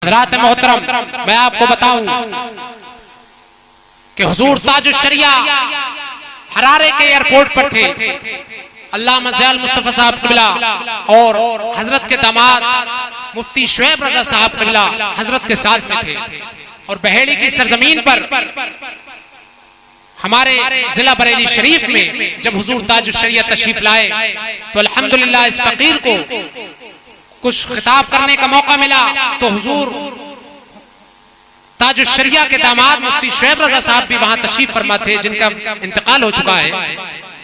हज़रात मोहतरम, मैं आपको बताऊं कि हुजूर ताजुश शरिया हरारे के एयरपोर्ट पर थे। अल्लामा ज़ियाउल मुस्तफ़ा साहब क़िबला और हजरत के दामाद मुफ्ती शुएब रज़ा साहब क़िबला हजरत के साथ में थे। और बहेड़ी की सरजमीन पर हमारे जिला बरेली शरीफ में जब हुजूर ताजुश शरिया तशरीफ लाए तो अल्हम्दुलिल्लाह इस फकीर को कुछ खिताब करने का मौका मिला। तो हुजूर ताजुश शरिया के दामाद मुफ्ती शुएब रज़ा साहब भी वहां तशरीफ फरमा थे, जिनका इंतकाल हो चुका है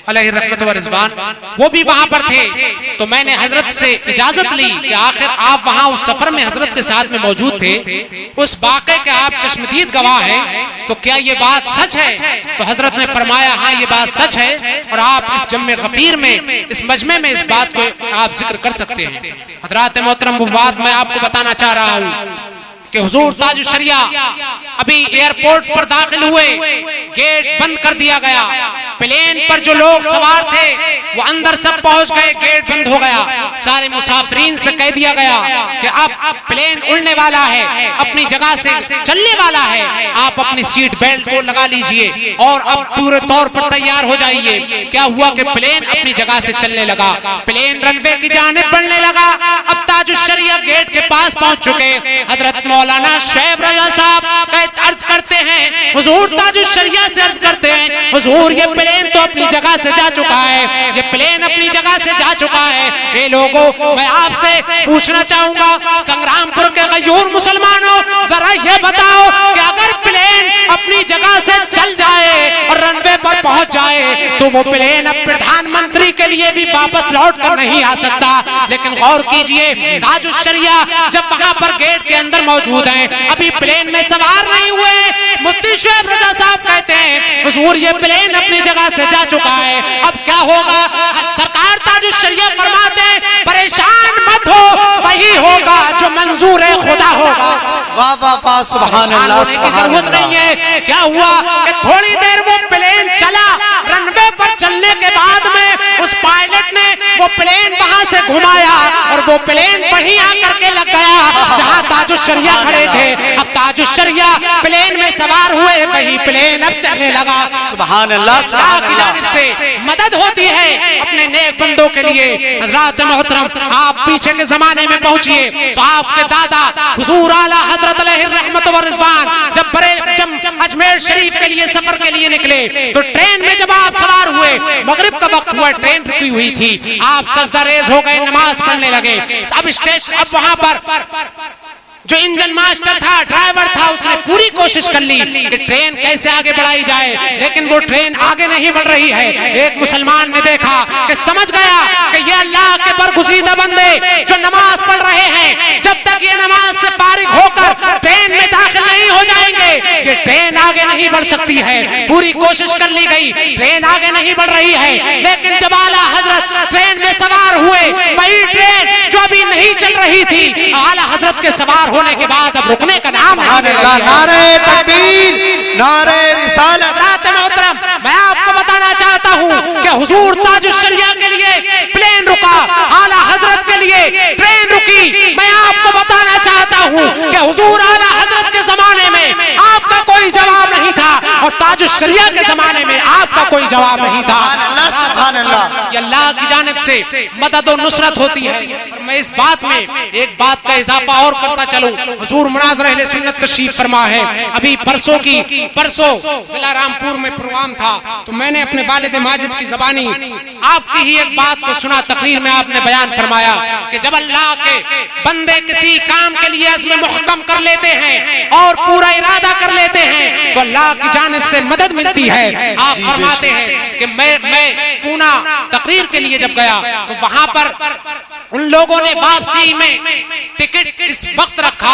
अलैहि रहमत व रिज़वान, वो भी वहां पर थे। तो मैंने हजरत से इजाजत ली कि आखिर आप वहां उस सफर में हजरत के साथ में मौजूद थे, उस वाक़े के आप चश्मदीद गवाह हैं, तो क्या ये बात सच है? तो हजरत ने फरमाया हाँ ये बात सच है और आप इस जम्मे गफीर में, इस मजमे में इस बात को आप जिक्र कर सकते हैं। हज़रात मोहतरम, वो बात मैं आपको बताना चाह रहा हूँ कि हुजूर ताजुश शरिया अभी एयरपोर्ट पर दाखिल हुए, गेट बंद कर दिया गया। प्लेन पर जो लोग सवार थे वो अंदर सब पहुंच गए, गेट बंद हो गया। सारे मुसाफिरीन से कह दिया गया कि अब प्लेन उड़ने वाला है, अपनी जगह से चलने वाला है, आप अपनी सीट बेल्ट को लगा लीजिए और अब पूरे तौर पर तैयार हो जाइए। क्या हुआ कि प्लेन अपनी जगह से चलने लगा, प्लेन रनवे की जानिब बढ़ने लगा। अब ताजुश शरिया गेट के पास पहुंच चुके। हजरत मौलाना शुएब रज़ा साहब अर्ज करते हैं, हुजूर ताजुश शरिया से अर्ज करते हैं, हुजूर ये प्लेन तो अपनी जगह से जा चुका है, ये प्लेन अपनी जगह से जा चुका है। ये लोगों, मैं आपसे पूछना चाहूंगा, संग्रामपुर के गयूर मुसलमानों, जरा ये बताओ कि अगर प्लेन अपनी जगह से चल जाए और रनवे पर पहुंच जाए तो वो प्लेन अब प्रधानमंत्री के लिए भी वापस लौट कर नहीं आ सकता। लेकिन गौर कीजिए, ताजुश शरिया जब वहां पर गेट के अंदर मौजूद हैं, अभी प्लेन में सवार नहीं हुए, मुफ्ती शुएब रज़ा साहब कहते हैं हुजूर ये प्लेन अपनी जगह से जा चुका है, अब क्या होगा? सरकार ताजुश शरिया फरमाते हैं परेशान मत हो, वही होगा जो मंजूर खुदा होगा। वाह वाह वाह, सुभान अल्लाह। होने की जरूरत नहीं है। क्या हुआ कि थोड़ी देर वो प्लेन चला, रनवे पर चलने के बाद में उस पायलट ने वो प्लेन वहां से घुमाया और वो प्लेन वहीं आकर के लग गया जहां ताजुश शरिया खड़े थे। अब ताजुश शरिया प्लेन में सवार हुए, वही प्लेन अब चलने लगा। सुभान अल्लाह। अल्लाह की जानिब से मदद होती है अपने नेक बंदों के लिए। हज़रात मोहतरम, आप पीछे के जमाने में पहुंचिए तो आपके दादा हुजूर आला हजरत अलैहि रहमत व रिज़वान जब अजमेर शरीफ के लिए सफर के लिए निकले तो ट्रेन में जब आप सवार हुए, मगरिब का वक्त हुआ, ट्रेन रुकी हुई थी, आप सजदा रेज हो गए, नमाज पढ़ने लगे। अब वहां पर जो इंजन मास्टर था, ड्राइवर था, उसने पूरी कोशिश कर ली कि ट्रेन कैसे आगे बढ़ाई जाए, लेकिन वो ट्रेन आगे नहीं बढ़ रही है। एक मुसलमान ने देखा कि समझ गया कि ये अल्लाह के बरगुज़ीदा बंदे जो नमाज पढ़ रहे हैं, जब तक ये नमाज से फारिग होकर ट्रेन में दाखिल नहीं हो जाएंगे, ये ट्रेन आगे नहीं बढ़ सकती है। पूरी कोशिश कर ली गई, ट्रेन आगे नहीं बढ़ रही है। लेकिन जब आला हजरत ट्रेन में सवार हुए, वही ट्रेन जो अभी नहीं चल रही थी, आला हजरत के सवार होने के बाद अब रुकने का नाम नहीं। नारे तकबीर, नारे रिसालत। मोहतरम, मैं आपको बताना चाहता हूँ कि हुजूर ताजुश शरिया के लिए प्लेन रुका, आला हजरत के लिए ट्रेन रुकी। मैं आपको बताना चाहता हूँ कि हुजूर आला हजरत के जमाने में आपका कोई जवाब नहीं था और ताजुश शरिया के जमाने में आपका कोई जवाब नहीं था। ये अल्लाह की जानिब से मदद और नुसरत होती है। और मैं इस बात में एक बात का इजाफा और करता चलूं, हुजूर मुनाज़िर अहले सुन्नत तशरीफ फरमा है। अभी परसों जिला रामपुर में प्रोग्राम था, तो मैंने अपने वालिद माजिद की ज़बानी आपकी ही एक बात को सुना। तकरीर में आपने बयान फरमाया कि जब अल्लाह के बंदे किसी काम के लिए अज़्म मुहक्कम कर लेते हैं और पूरा इरादा कर लेते हैं तो अल्लाह की जानिब से मदद मिलती है। आप फरमाते हैं कि मैं पूना तकरीर के लिए जब गया तो वहां पर उन लोगों ने वापसी में टिकट इस वक्त रखा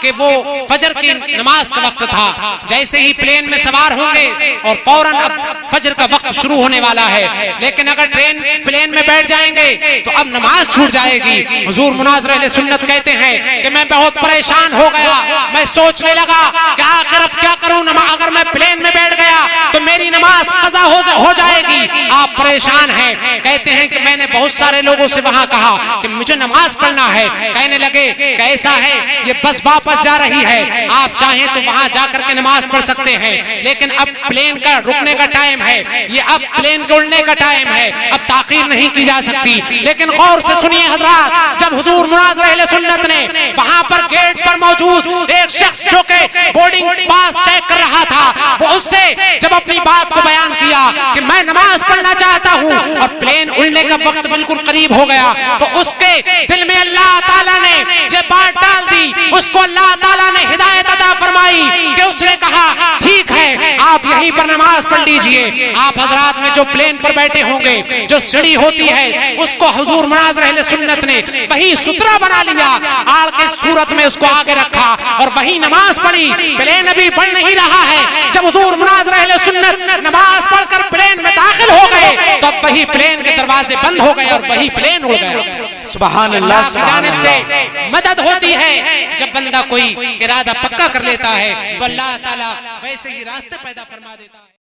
कि वो फजर की नमाज का वक्त था। जैसे ही प्लेन में सवार होंगे और फौरन अब फजर का वक्त शुरू होने वाला है, लेकिन अगर प्लेन में बैठ जाएंगे तो अब नमाज छूट जाएगी। हुजूर मुनाज़िर अहले सुन्नत कहते हैं कि मैं बहुत परेशान हो गया। मैं सोचने लगा कि आखिर अब क्या करूं, अगर मैं प्लेन में बैठ गया तो मेरी नमाज कज़ा हो जाएगी, आप परेशान हैं। कहते हैं कि मैंने बहुत सारे लोगों से वहां कहा कि मुझे नमाज पढ़ना है, कहने लगे कैसा है, ये बस वापस जा रही है, आप चाहें तो वहां जाकर के नमाज पढ़ सकते हैं, लेकिन अब प्लेन का रुकने का टाइम है, ये अब प्लेन के उड़ने का टाइम है, अब ताखीर नहीं की जा सकती। लेकिन गौर से सुनिए हजरात, जब हुजूर मुनाज़िर अहले सुन्नत ने वहां पर गेट पर मौजूद एक शख्स जो के बोर्डिंग पास चेक कर रहा था, वो उससे जब अपनी बात को बयान किया कि मैं नमाज पढ़ना चाहता हूं और प्लेन उड़ने का वक्त बिल्कुल करीब हो गया, तो उसके दिल में अल्लाह ताला ने ये बात डाल दी, उसको अल्लाह ताला ने हिदायत अता फरमाई कि उसने कहा ठीक है आप यहीं पर नमाज पढ़ लीजिए। आप हजरात में जो प्लेन पर बैठे होंगे, जो सीढ़ी होती है उसको हुजूर मुनाज़िर अहले सुन्नत ने वही सुतरा बना लिया, आड़ के सूरत में उसको आगे रखा और वही नमाज पढ़ी। प्लेन अभी बढ़ नहीं रहा है, जब हुजूर मुनाज़िर अहले सुन्नत नमाज पढ़कर प्लेन में दाखिल हो गए तो अब वही प्लेन के दरवाजे बंद हो गए और वही प्लेन उड़ गया। सुभान अल्लाह की जानिब से मदद होती है, जब बंदा कोई इरादा पक्का कर लेता है तो अल्लाह ताला वैसे ही रास्ते पैदा फरमा देता है।